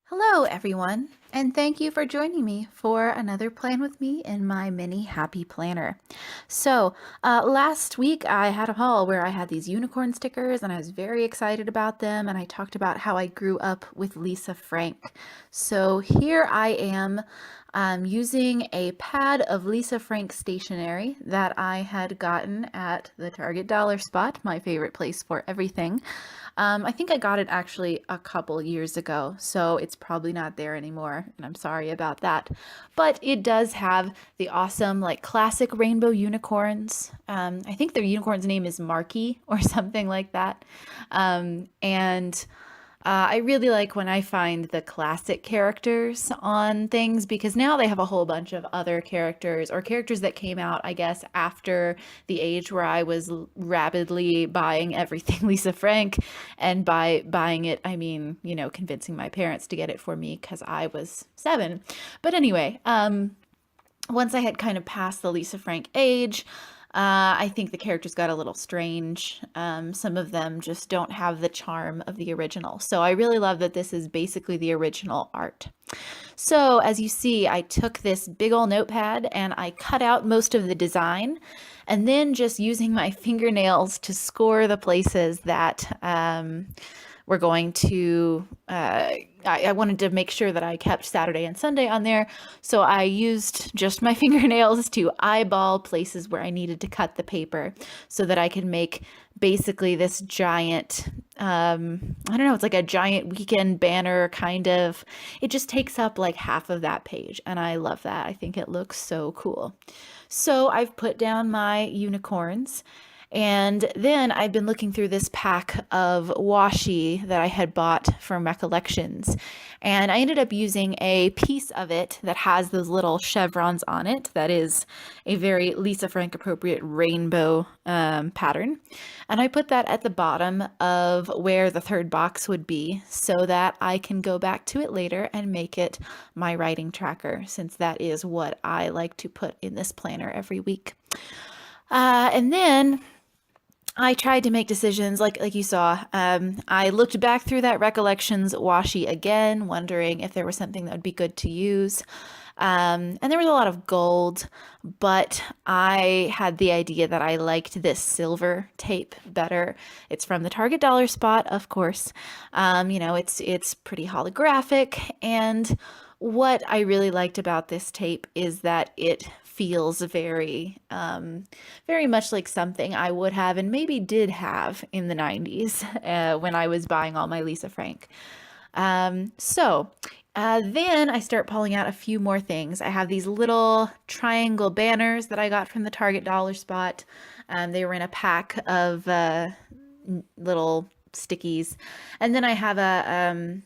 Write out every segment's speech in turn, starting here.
Hello, everyone, and thank you for joining me for another plan with me in my mini happy planner. Last week I had a haul where I had these unicorn stickers and I was very excited about them, and I talked about how I grew up with Lisa Frank. So, here I am using a pad of Lisa Frank stationery that I had gotten at the Target Dollar Spot, my favorite place for everything. I think I got it actually a couple years ago, so it's probably not there anymore, and I'm sorry about that. But it does have the awesome, like, classic rainbow unicorns. I think their unicorn's name is Marky or something like that. And I really like when I find the classic characters on things because now they have a whole bunch of other characters or characters that came out, I guess, after the age where I was rapidly buying everything Lisa Frank. And by buying it, I mean, convincing my parents to get it for me because I was 7. But anyway, once I had kind of passed the Lisa Frank age, I think the characters got a little strange. Some of them just don't have the charm of the original. So I really love that this is basically the original art. So as you see, I took this big old notepad and I cut out most of the design, and then just using my fingernails to score the places that we're going to, I wanted to make sure that I kept Saturday and Sunday on there. So I used just my fingernails to eyeball places where I needed to cut the paper so that I could make basically this giant, I don't know, it's like a giant weekend banner kind of. It just takes up like half of that page. And I love that. I think it looks so cool. So I've put down my unicorns. And then I've been looking through this pack of washi that I had bought from Recollections. And I ended up using a piece of it that has those little chevrons on it. That is a very Lisa Frank appropriate rainbow pattern. And I put that at the bottom of where the third box would be so that I can go back to it later and make it my writing tracker, since that is what I like to put in this planner every week. And then I tried to make decisions like you saw. I looked back through that Recollections washi again, wondering if there was something that would be good to use. And there was a lot of gold, but I had the idea that I liked this silver tape better. It's from the Target Dollar Spot, of course. It's pretty holographic, and what I really liked about this tape is that it feels very much like something I would have and maybe did have in the 90s when I was buying all my Lisa Frank. Then I start pulling out a few more things. I have these little triangle banners that I got from the Target Dollar Spot. They were in a pack of little stickies. And then I have a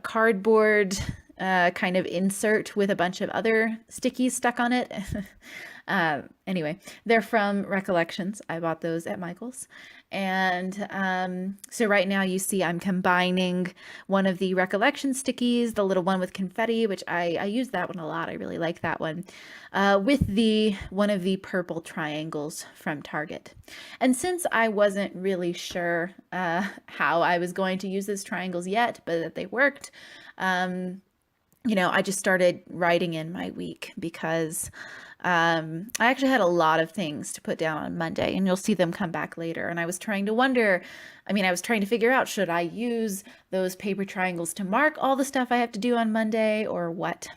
cardboard kind of insert with a bunch of other stickies stuck on it. Anyway, they're from Recollections. I bought those at Michael's. And so right now you see I'm combining one of the Recollection stickies, the little one with confetti, which I use that one a lot. I really like that one, with one of the purple triangles from Target. And since I wasn't really sure how I was going to use those triangles yet, but that they worked, I just started writing in my week because I actually had a lot of things to put down on Monday, and you'll see them come back later. And I was trying to figure out, should I use those paper triangles to mark all the stuff I have to do on Monday or what?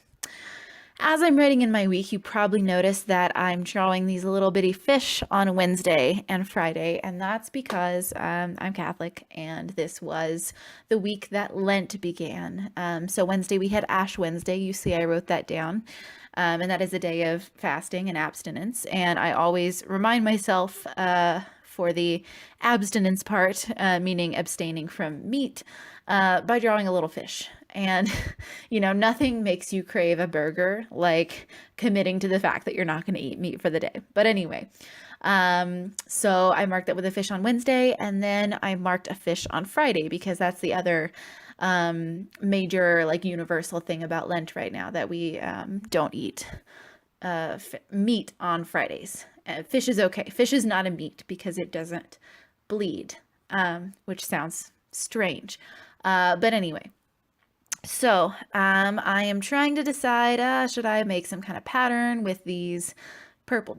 As I'm writing in my week, you probably noticed that I'm drawing these little bitty fish on Wednesday and Friday, and that's because I'm Catholic, and this was the week that Lent began. So Wednesday we had Ash Wednesday. You see I wrote that down, and that is a day of fasting and abstinence, and I always remind myself for the abstinence part, meaning abstaining from meat, by drawing a little fish. And, nothing makes you crave a burger like committing to the fact that you're not going to eat meat for the day. But anyway, so I marked that with a fish on Wednesday, and then I marked a fish on Friday because that's the other major, like, universal thing about Lent right now, that we don't eat meat on Fridays. Fish is okay. Fish is not a meat because it doesn't bleed, which sounds strange. But anyway. I am trying to decide, should I make some kind of pattern with the purple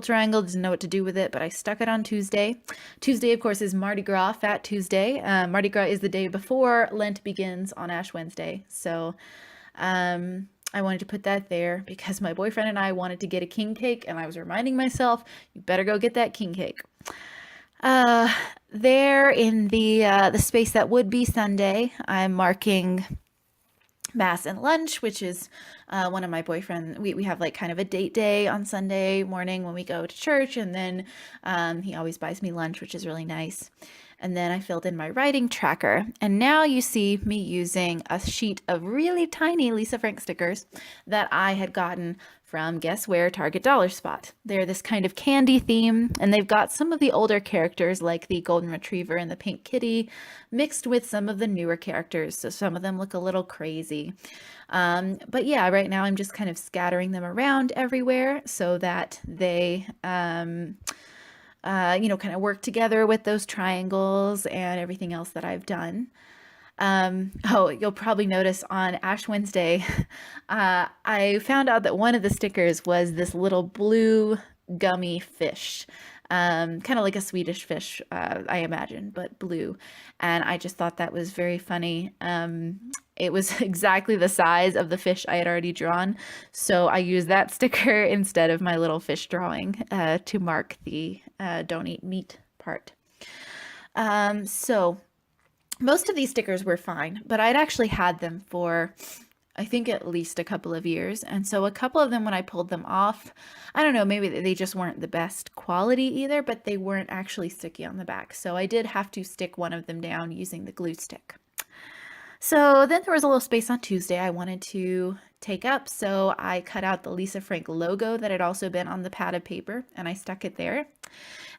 triangle, doesn't know what to do with it, but I stuck it on Tuesday. Tuesday, of course, is Mardi Gras, Fat Tuesday. Mardi Gras is the day before Lent begins on Ash Wednesday. I wanted to put that there because my boyfriend and I wanted to get a king cake, and I was reminding myself, you better go get that king cake. Uh, there in the space that would be Sunday, I'm marking Mass and lunch, which is one of my boyfriend. We have like kind of a date day on Sunday morning when we go to church, and then he always buys me lunch, which is really nice. And then I filled in my writing tracker, and now you see me using a sheet of really tiny Lisa Frank stickers that I had gotten from guess where, Target Dollar Spot. They're this kind of candy theme, and they've got some of the older characters like the golden retriever and the pink kitty mixed with some of the newer characters, so some of them look a little crazy. But yeah, right now I'm just kind of scattering them around everywhere so that they kind of work together with those triangles and everything else that I've done. Oh, you'll probably notice on Ash Wednesday, I found out that one of the stickers was this little blue gummy fish. Kind of like a Swedish fish, I imagine, but blue. And I just thought that was very funny. It was exactly the size of the fish I had already drawn. So I used that sticker instead of my little fish drawing to mark the don't eat meat part. So most of these stickers were fine, but I'd actually had them for I think at least a couple of years. And so a couple of them, when I pulled them off, I don't know, maybe they just weren't the best quality either, but they weren't actually sticky on the back. So I did have to stick one of them down using the glue stick. So then there was a little space on Tuesday I wanted to take up, so I cut out the Lisa Frank logo that had also been on the pad of paper, and I stuck it there.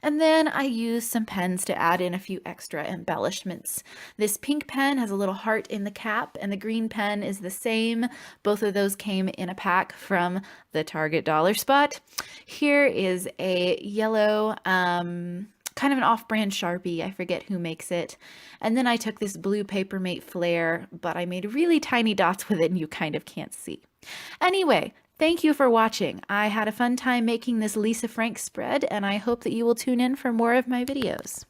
And then I used some pens to add in a few extra embellishments. This pink pen has a little heart in the cap, and the green pen is the same. Both of those came in a pack from the Target Dollar Spot. Here is a yellow, kind of an off-brand Sharpie. I forget who makes it. And then I took this blue Papermate Flare, but I made really tiny dots with it and you kind of can't see. Anyway, thank you for watching. I had a fun time making this Lisa Frank spread, and I hope that you will tune in for more of my videos.